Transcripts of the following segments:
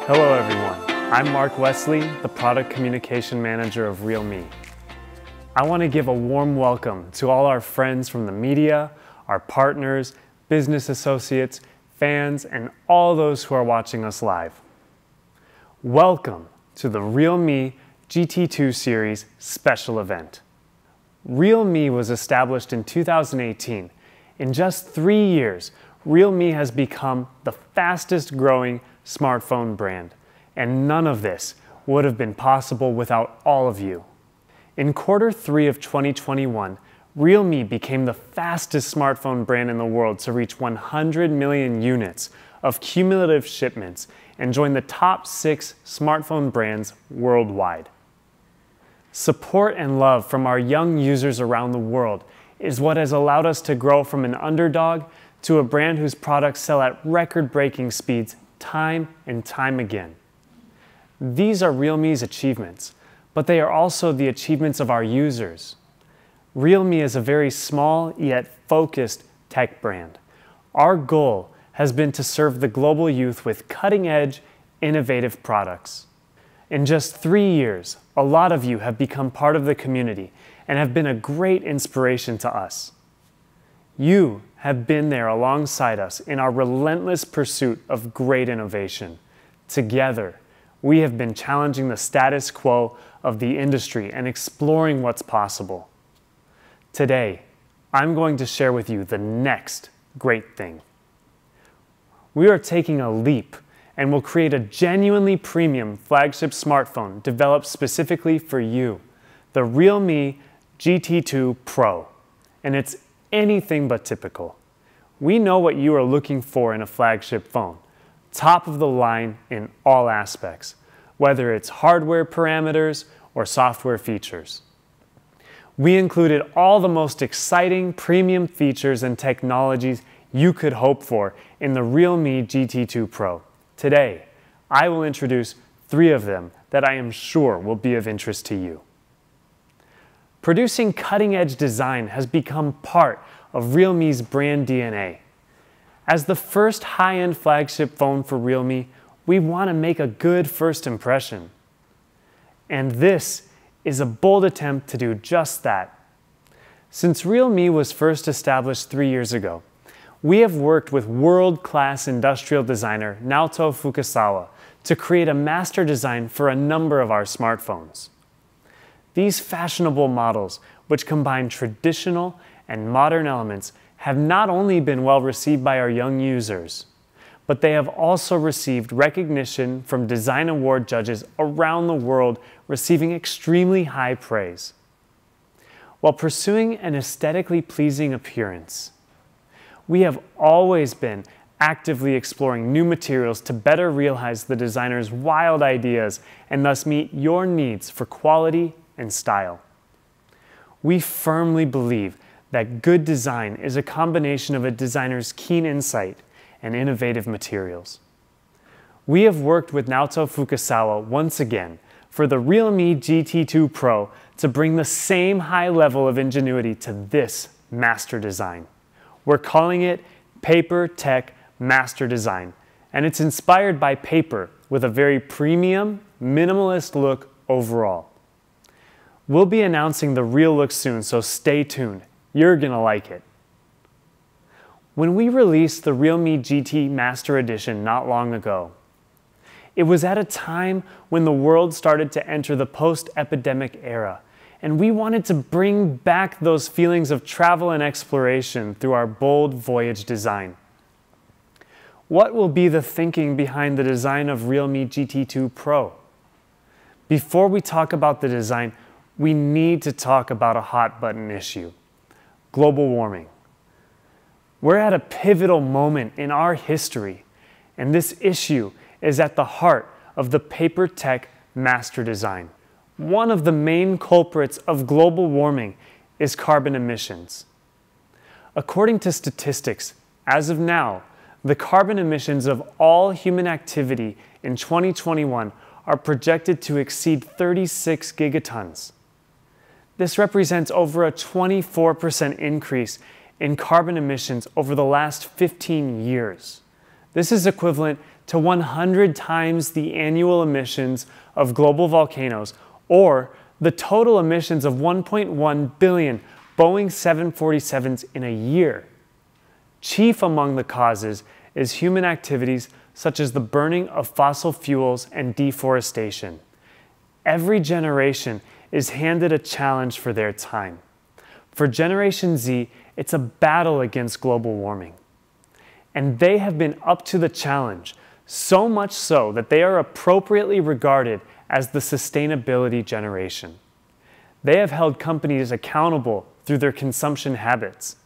Hello everyone, I'm Mark Wesley, the Product Communication Manager of realme. I want to give a warm welcome to all our friends from the media, our partners, business associates, fans, and all those who are watching us live. Welcome to the realme GT2 Series special event. realme was established in 2018. In just 3 years, realme has become the fastest growing smartphone brand, and none of this would have been possible without all of you. In Q3 of 2021, realme became the fastest smartphone brand in the world to reach 100 million units of cumulative shipments and join the top 6 smartphone brands worldwide. Support and love from our young users around the world is what has allowed us to grow from an underdog to a brand whose products sell at record-breaking speeds time and time again. These are realme's achievements, but they are also the achievements of our users. realme is a very small yet focused tech brand. Our goal has been to serve the global youth with cutting-edge, innovative products. In just 3 years, a lot of you have become part of the community and have been a great inspiration to us. You have been there alongside us in our relentless pursuit of great innovation. Together, we have been challenging the status quo of the industry and exploring what's possible. Today, I'm going to share with you the next great thing. We are taking a leap and will create a genuinely premium flagship smartphone developed specifically for you, the realme GT2 Pro. And it's anything but typical. We know what you are looking for in a flagship phone, top of the line in all aspects, whether it's hardware parameters or software features. We included all the most exciting premium features and technologies you could hope for in the realme GT2 Pro. Today, I will introduce 3 of them that I am sure will be of interest to you. Producing cutting-edge design has become part of realme's brand DNA. As the first high-end flagship phone for realme, we want to make a good first impression. And this is a bold attempt to do just that. Since realme was first established 3 years ago, we have worked with world-class industrial designer Naoto Fukasawa to create a master design for a number of our smartphones. These fashionable models, which combine traditional and modern elements, have not only been well received by our young users, but they have also received recognition from design award judges around the world, receiving extremely high praise. While pursuing an aesthetically pleasing appearance, we have always been actively exploring new materials to better realize the designer's wild ideas and thus meet your needs for quality and style. We firmly believe that good design is a combination of a designer's keen insight and innovative materials. We have worked with Naoto Fukasawa once again for the realme GT2 Pro to bring the same high level of ingenuity to this master design. We're calling it Paper Tech Master Design, and it's inspired by paper with a very premium, minimalist look overall. We'll be announcing the real look soon, so stay tuned. You're gonna like it. When we released the realme GT Master Edition not long ago, it was at a time when the world started to enter the post-epidemic era, and we wanted to bring back those feelings of travel and exploration through our bold voyage design. What will be the thinking behind the design of realme GT2 Pro? Before we talk about the design, we need to talk about a hot button issue: global warming. We're at a pivotal moment in our history, and this issue is at the heart of the Paper Tech Master Design. One of the main culprits of global warming is carbon emissions. According to statistics, as of now, the carbon emissions of all human activity in 2021 are projected to exceed 36 gigatons. This represents over a 24% increase in carbon emissions over the last 15 years. This is equivalent to 100 times the annual emissions of global volcanoes, or the total emissions of 1.1 billion Boeing 747s in a year. Chief among the causes is human activities such as the burning of fossil fuels and deforestation. Every generation is handed a challenge for their time. For Generation Z, it's a battle against global warming. And they have been up to the challenge, so much so that they are appropriately regarded as the sustainability generation. They have held companies accountable through their consumption habits.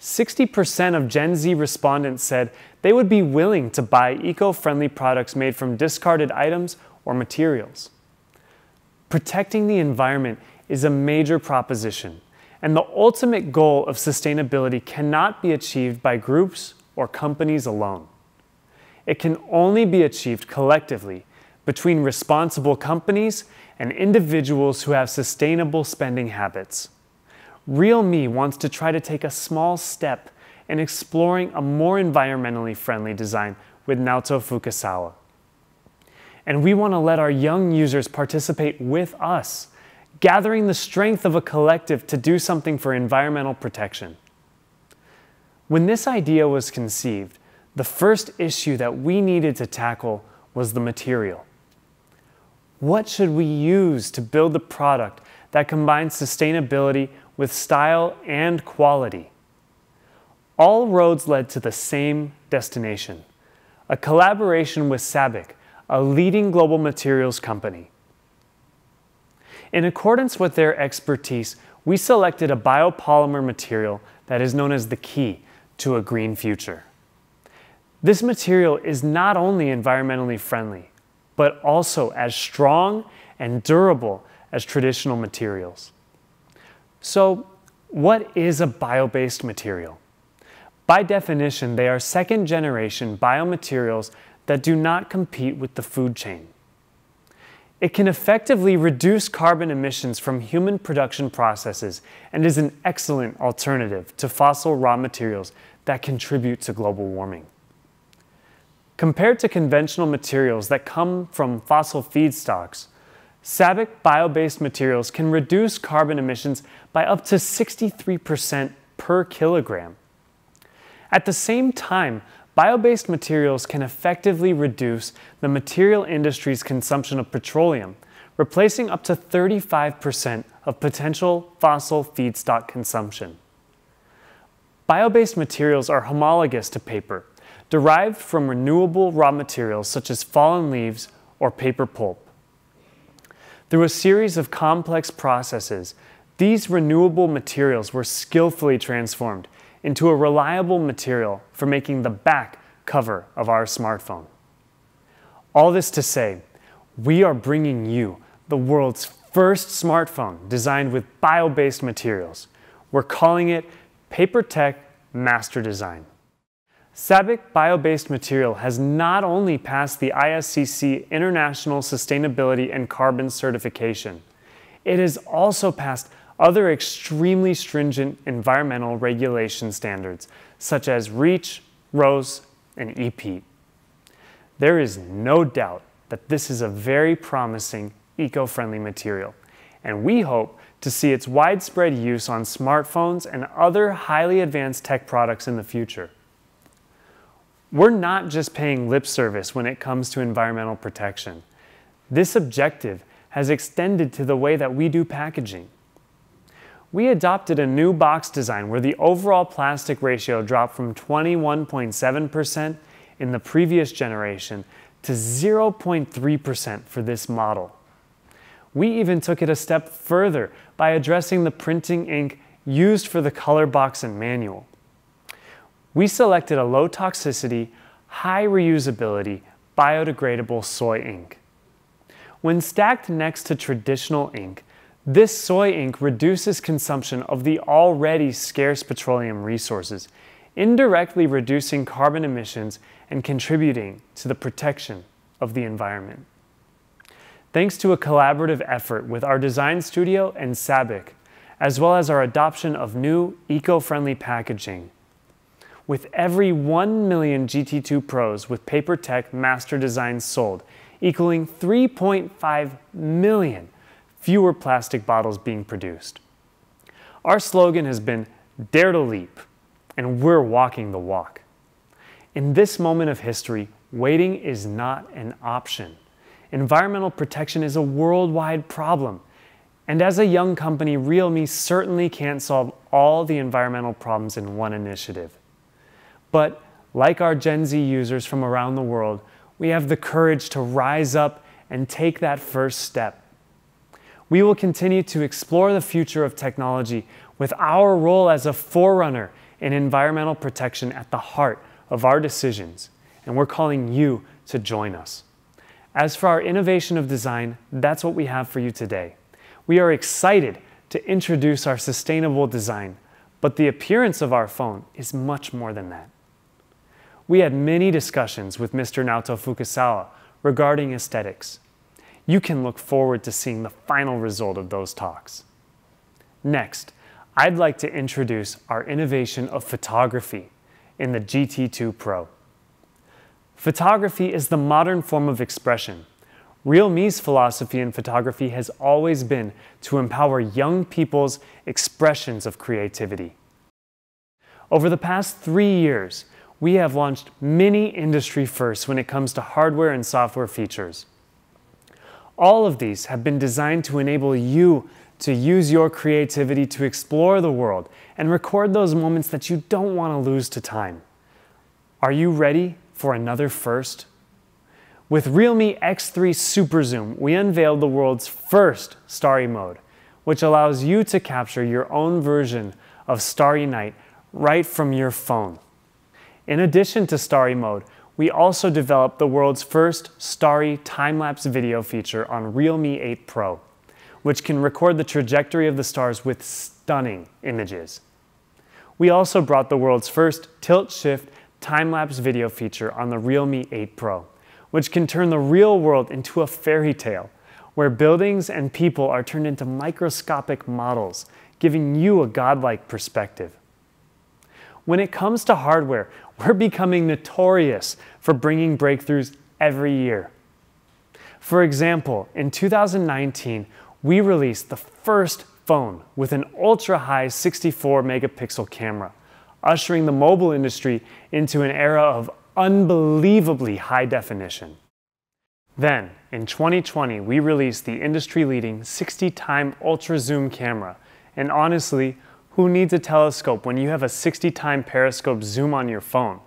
60% of Gen Z respondents said they would be willing to buy eco-friendly products made from discarded items or materials. Protecting the environment is a major proposition, and the ultimate goal of sustainability cannot be achieved by groups or companies alone. It can only be achieved collectively between responsible companies and individuals who have sustainable spending habits. realme wants to try to take a small step in exploring a more environmentally friendly design with Naoto Fukasawa. And we want to let our young users participate with us, gathering the strength of a collective to do something for environmental protection. When this idea was conceived, the first issue that we needed to tackle was the material. What should we use to build a product that combines sustainability with style and quality? All roads led to the same destination, a collaboration with SABIC, a leading global materials company. In accordance with their expertise, we selected a biopolymer material that is known as the key to a green future. This material is not only environmentally friendly, but also as strong and durable as traditional materials. So, what is a bio-based material? By definition, they are second-generation biomaterials that do not compete with the food chain. It can effectively reduce carbon emissions from human production processes and is an excellent alternative to fossil raw materials that contribute to global warming. Compared to conventional materials that come from fossil feedstocks, SABIC bio-based materials can reduce carbon emissions by up to 63% per kilogram. At the same time, bio-based materials can effectively reduce the material industry's consumption of petroleum, replacing up to 35% of potential fossil feedstock consumption. Bio-based materials are homologous to paper, derived from renewable raw materials such as fallen leaves or paper pulp. Through a series of complex processes, these renewable materials were skillfully transformed into a reliable material for making the back cover of our smartphone. All this to say, we are bringing you the world's first smartphone designed with bio-based materials. We're calling it PaperTech Master Design. SABIC bio-based material has not only passed the ISCC International Sustainability and Carbon Certification, it has also passed other extremely stringent environmental regulation standards such as REACH, ROSE, and EPEAT. There is no doubt that this is a very promising eco-friendly material, and we hope to see its widespread use on smartphones and other highly advanced tech products in the future. We're not just paying lip service when it comes to environmental protection. This objective has extended to the way that we do packaging. We adopted a new box design where the overall plastic ratio dropped from 21.7% in the previous generation to 0.3% for this model. We even took it a step further by addressing the printing ink used for the color box and manual. We selected a low toxicity, high reusability, biodegradable soy ink. When stacked next to traditional ink, this soy ink reduces consumption of the already scarce petroleum resources, indirectly reducing carbon emissions and contributing to the protection of the environment. Thanks to a collaborative effort with our design studio and SABIC, as well as our adoption of new eco-friendly packaging, with every 1 million GT2 Pros with PaperTech Master Designs sold, equaling 3.5 million fewer plastic bottles being produced. Our slogan has been, "Dare to leap," and we're walking the walk. In this moment of history, waiting is not an option. Environmental protection is a worldwide problem, and as a young company, realme certainly can't solve all the environmental problems in one initiative. But like our Gen Z users from around the world, we have the courage to rise up and take that first step. We will continue to explore the future of technology with our role as a forerunner in environmental protection at the heart of our decisions, and we're calling you to join us. As for our innovation of design, that's what we have for you today. We are excited to introduce our sustainable design, but the appearance of our phone is much more than that. We had many discussions with Mr. Naoto Fukasawa regarding aesthetics. You can look forward to seeing the final result of those talks. Next, I'd like to introduce our innovation of photography in the GT2 Pro. Photography is the modern form of expression. realme's philosophy in photography has always been to empower young people's expressions of creativity. Over the past 3 years, we have launched many industry firsts when it comes to hardware and software features. All of these have been designed to enable you to use your creativity to explore the world and record those moments that you don't want to lose to time. Are you ready for another first? With Realme X3 Super Zoom, we unveiled the world's first Starry Mode, which allows you to capture your own version of Starry Night right from your phone. In addition to Starry Mode, we also developed the world's first Starry time-lapse video feature on Realme 8 Pro, which can record the trajectory of the stars with stunning images. We also brought the world's first tilt-shift time-lapse video feature on the Realme 8 Pro, which can turn the real world into a fairy tale, where buildings and people are turned into microscopic models, giving you a godlike perspective. When it comes to hardware, we're becoming notorious for bringing breakthroughs every year. For example, in 2019, we released the first phone with an ultra-high 64-megapixel camera, ushering the mobile industry into an era of unbelievably high definition. Then, in 2020, we released the industry-leading 60-time ultra-zoom camera, and honestly, who needs a telescope when you have a 60-time periscope zoom on your phone?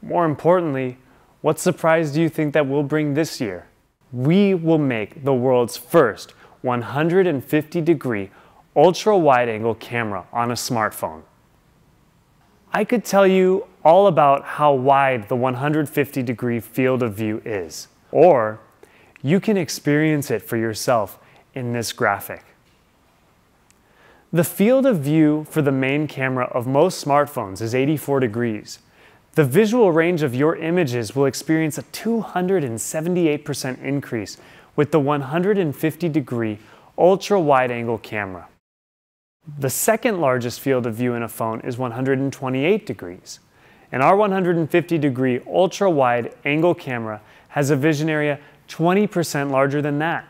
More importantly, what surprise do you think that we'll bring this year? We will make the world's first 150-degree ultra-wide-angle camera on a smartphone. I could tell you all about how wide the 150-degree field of view is, or you can experience it for yourself in this graphic. The field of view for the main camera of most smartphones is 84 degrees. The visual range of your images will experience a 278% increase with the 150-degree ultra-wide-angle camera. The second largest field of view in a phone is 128 degrees, and our 150-degree ultra-wide-angle camera has a vision area 20% larger than that.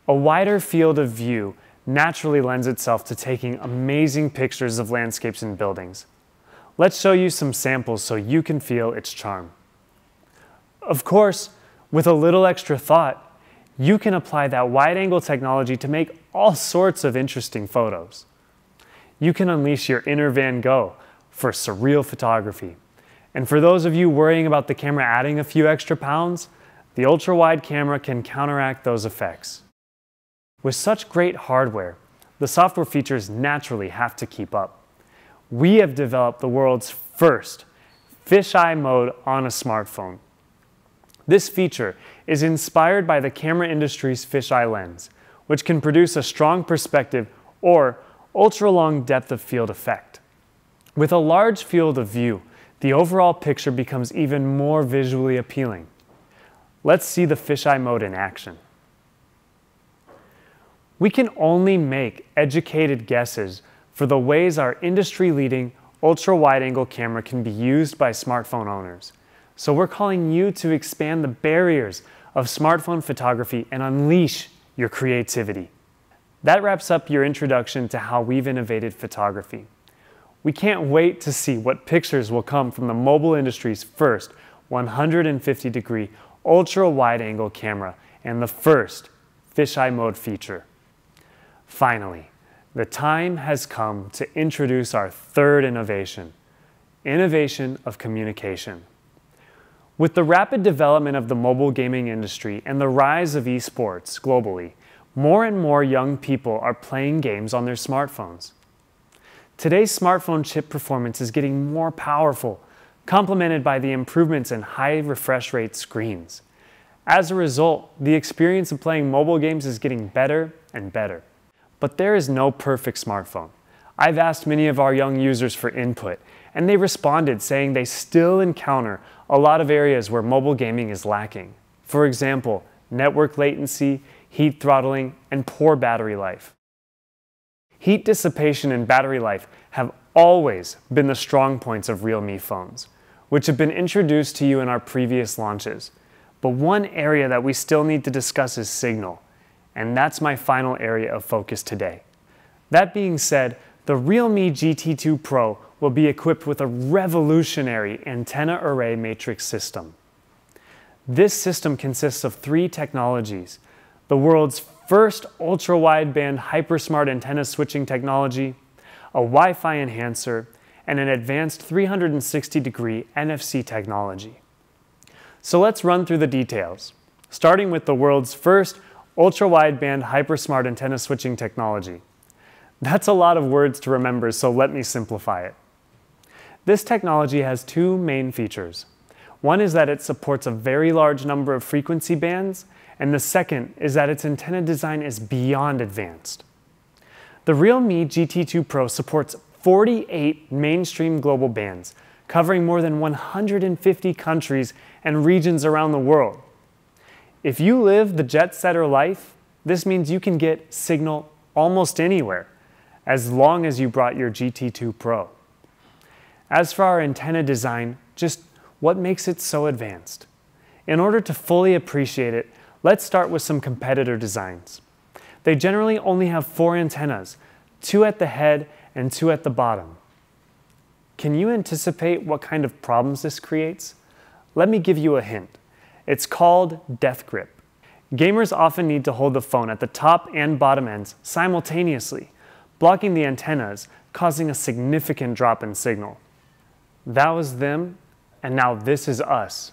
A wider field of view naturally lends itself to taking amazing pictures of landscapes and buildings. Let's show you some samples so you can feel its charm. Of course, with a little extra thought, you can apply that wide-angle technology to make all sorts of interesting photos. You can unleash your inner Van Gogh for surreal photography. And for those of you worrying about the camera adding a few extra pounds, the ultra-wide camera can counteract those effects. With such great hardware, the software features naturally have to keep up. We have developed the world's first fisheye mode on a smartphone. This feature is inspired by the camera industry's fisheye lens, which can produce a strong perspective or ultra-long depth of field effect. With a large field of view, the overall picture becomes even more visually appealing. Let's see the fisheye mode in action. We can only make educated guesses for the ways our industry-leading ultra-wide-angle camera can be used by smartphone owners. So we're calling you to expand the barriers of smartphone photography and unleash your creativity. That wraps up your introduction to how we've innovated photography. We can't wait to see what pictures will come from the mobile industry's first 150-degree ultra-wide-angle camera and the first fisheye mode feature. Finally, the time has come to introduce our third innovation of communication. With the rapid development of the mobile gaming industry and the rise of esports globally, more and more young people are playing games on their smartphones. Today's smartphone chip performance is getting more powerful, complemented by the improvements in high refresh rate screens. As a result, the experience of playing mobile games is getting better and better. But there is no perfect smartphone. I've asked many of our young users for input, and they responded saying they still encounter a lot of areas where mobile gaming is lacking. For example, network latency, heat throttling, and poor battery life. Heat dissipation and battery life have always been the strong points of realme phones, which have been introduced to you in our previous launches. But one area that we still need to discuss is signal, and that's my final area of focus today. That being said, the Realme GT2 Pro will be equipped with a revolutionary antenna array matrix system. This system consists of 3 technologies: the world's first ultra-wideband hypersmart antenna switching technology, a Wi-Fi enhancer, and an advanced 360-degree NFC technology. So let's run through the details, starting with the world's first ultra-wideband hypersmart antenna switching technology. That's a lot of words to remember, so let me simplify it. This technology has 2 main features. One is that it supports a very large number of frequency bands, and the second is that its antenna design is beyond advanced. The Realme GT2 Pro supports 48 mainstream global bands, covering more than 150 countries and regions around the world. If you live the jet-setter life, this means you can get signal almost anywhere, as long as you brought your GT2 Pro. As for our antenna design, just what makes it so advanced? In order to fully appreciate it, let's start with some competitor designs. They generally only have 4 antennas, 2 at the head and 2 at the bottom. Can you anticipate what kind of problems this creates? Let me give you a hint. It's called death grip. Gamers often need to hold the phone at the top and bottom ends simultaneously, blocking the antennas, causing a significant drop in signal. That was them, and now this is us.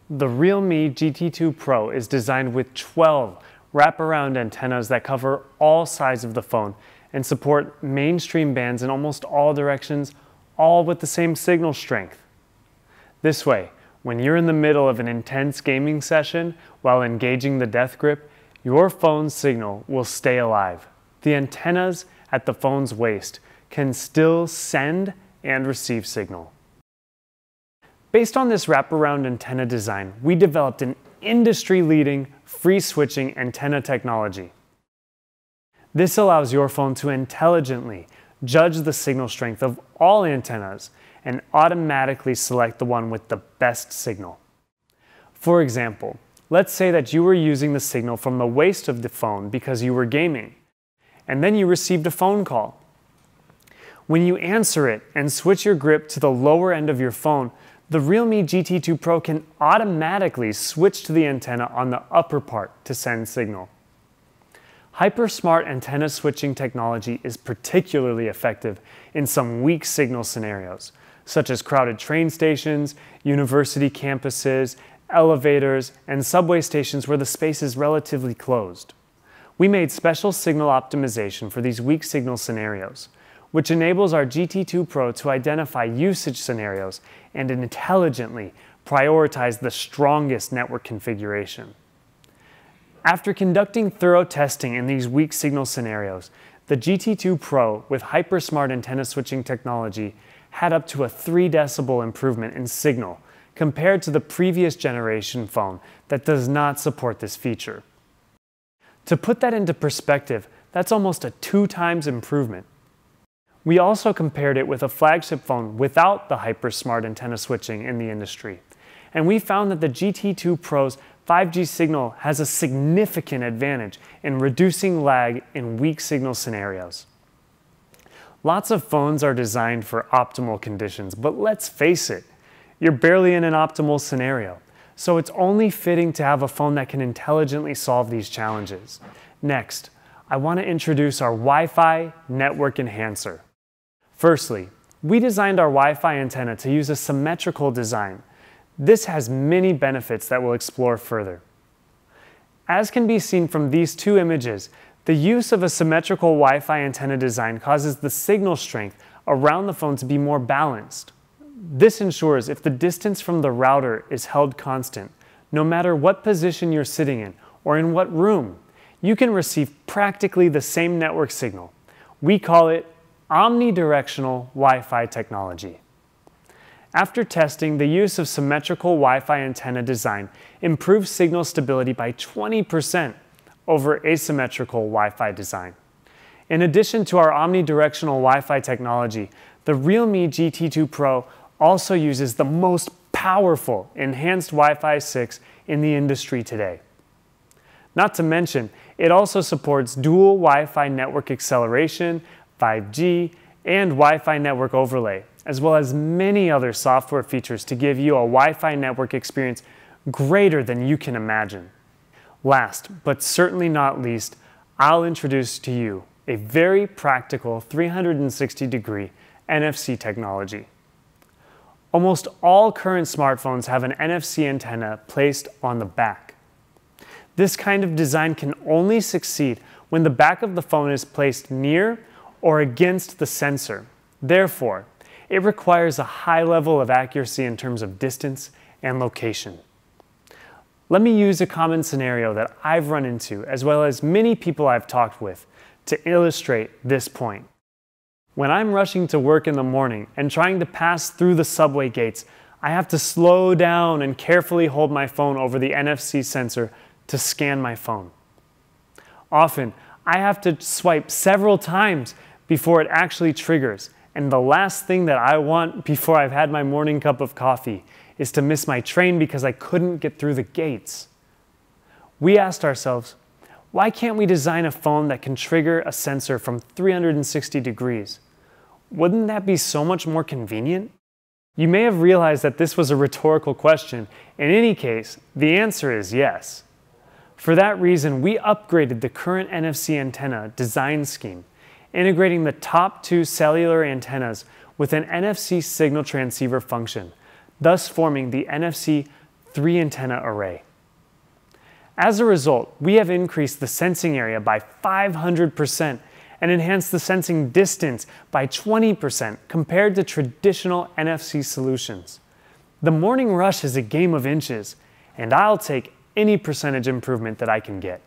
The Realme GT2 Pro is designed with 12 wraparound antennas that cover all sides of the phone and support mainstream bands in almost all directions, all with the same signal strength. This way, when you're in the middle of an intense gaming session while engaging the death grip, your phone's signal will stay alive. The antennas at the phone's waist can still send and receive signal. Based on this wraparound antenna design, we developed an industry-leading free-switching antenna technology. This allows your phone to intelligently judge the signal strength of all antennas and automatically select the one with the best signal. For example, let's say that you were using the signal from the waist of the phone because you were gaming, and then you received a phone call. When you answer it and switch your grip to the lower end of your phone, the Realme GT2 Pro can automatically switch to the antenna on the upper part to send signal. HyperSmart antenna switching technology is particularly effective in some weak signal scenarios, such as crowded train stations, university campuses, elevators, and subway stations where the space is relatively closed. We made special signal optimization for these weak signal scenarios, which enables our GT2 Pro to identify usage scenarios and intelligently prioritize the strongest network configuration. After conducting thorough testing in these weak signal scenarios, the GT2 Pro with HyperSmart antenna switching technology had up to a 3 decibel improvement in signal compared to the previous generation phone that does not support this feature. To put that into perspective, that's almost a 2 times improvement. We also compared it with a flagship phone without the hyper-smart antenna switching in the industry, and we found that the GT2 Pro's 5G signal has a significant advantage in reducing lag in weak signal scenarios. Lots of phones are designed for optimal conditions, but let's face it, you're barely in an optimal scenario, so it's only fitting to have a phone that can intelligently solve these challenges. Next, I want to introduce our Wi-Fi network enhancer. Firstly, we designed our Wi-Fi antenna to use a symmetrical design. This has many benefits that we'll explore further. As can be seen from these two images, the use of a symmetrical Wi-Fi antenna design causes the signal strength around the phone to be more balanced. This ensures if the distance from the router is held constant, no matter what position you're sitting in or in what room, you can receive practically the same network signal. We call it omnidirectional Wi-Fi technology. After testing, the use of symmetrical Wi-Fi antenna design improves signal stability by 20% over asymmetrical Wi-Fi design. In addition to our omnidirectional Wi-Fi technology, the realme GT2 Pro also uses the most powerful enhanced Wi-Fi 6 in the industry today. Not to mention, it also supports dual Wi-Fi network acceleration, 5G, and Wi-Fi network overlay, as well as many other software features to give you a Wi-Fi network experience greater than you can imagine. Last, but certainly not least, I'll introduce to you a very practical 360-degree NFC technology. Almost all current smartphones have an NFC antenna placed on the back. This kind of design can only succeed when the back of the phone is placed near or against the sensor. Therefore, it requires a high level of accuracy in terms of distance and location. Let me use a common scenario that I've run into, as well as many people I've talked with, to illustrate this point. When I'm rushing to work in the morning and trying to pass through the subway gates, I have to slow down and carefully hold my phone over the NFC sensor to scan my phone. Often, I have to swipe several times before it actually triggers, and the last thing that I want before I've had my morning cup of coffee is to miss my train because I couldn't get through the gates. We asked ourselves, why can't we design a phone that can trigger a sensor from 360 degrees? Wouldn't that be so much more convenient? You may have realized that this was a rhetorical question. In any case, the answer is yes. For that reason, we upgraded the current NFC antenna design scheme, integrating the top two cellular antennas with an NFC signal transceiver function, thus forming the NFC 3-antenna array. As a result, we have increased the sensing area by 500% and enhanced the sensing distance by 20% compared to traditional NFC solutions. The morning rush is a game of inches, and I'll take any percentage improvement that I can get.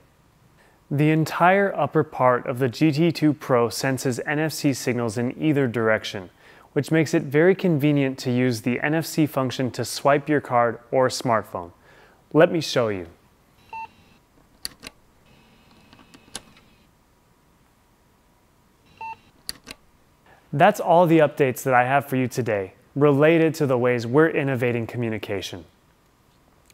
The entire upper part of the GT2 Pro senses NFC signals in either direction, which makes it very convenient to use the NFC function to swipe your card or smartphone. Let me show you. That's all the updates that I have for you today related to the ways we're innovating communication.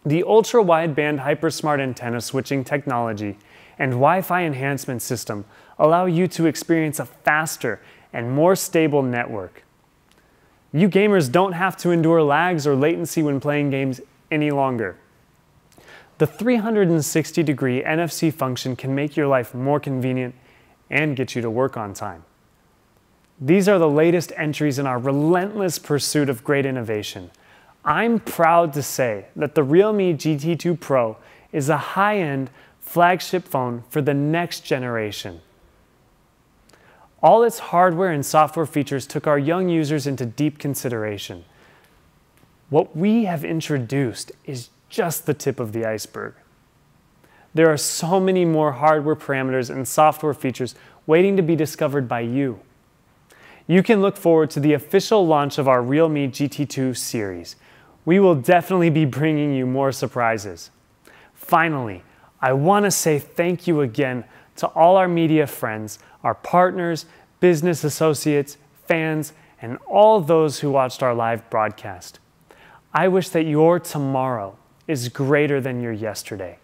The ultra-wideband hypersmart antenna switching technology and Wi-Fi enhancement system allow you to experience a faster and more stable network. You gamers don't have to endure lags or latency when playing games any longer. The 360-degree NFC function can make your life more convenient and get you to work on time. These are the latest entries in our relentless pursuit of great innovation. I'm proud to say that the realme GT2 Pro is a high-end flagship phone for the next generation. All its hardware and software features took our young users into deep consideration. What we have introduced is just the tip of the iceberg. There are so many more hardware parameters and software features waiting to be discovered by you. You can look forward to the official launch of our realme GT2 series. We will definitely be bringing you more surprises. Finally, I want to say thank you again to all our media friends, our partners, business associates, fans, and all those who watched our live broadcast. I wish that your tomorrow is greater than your yesterday.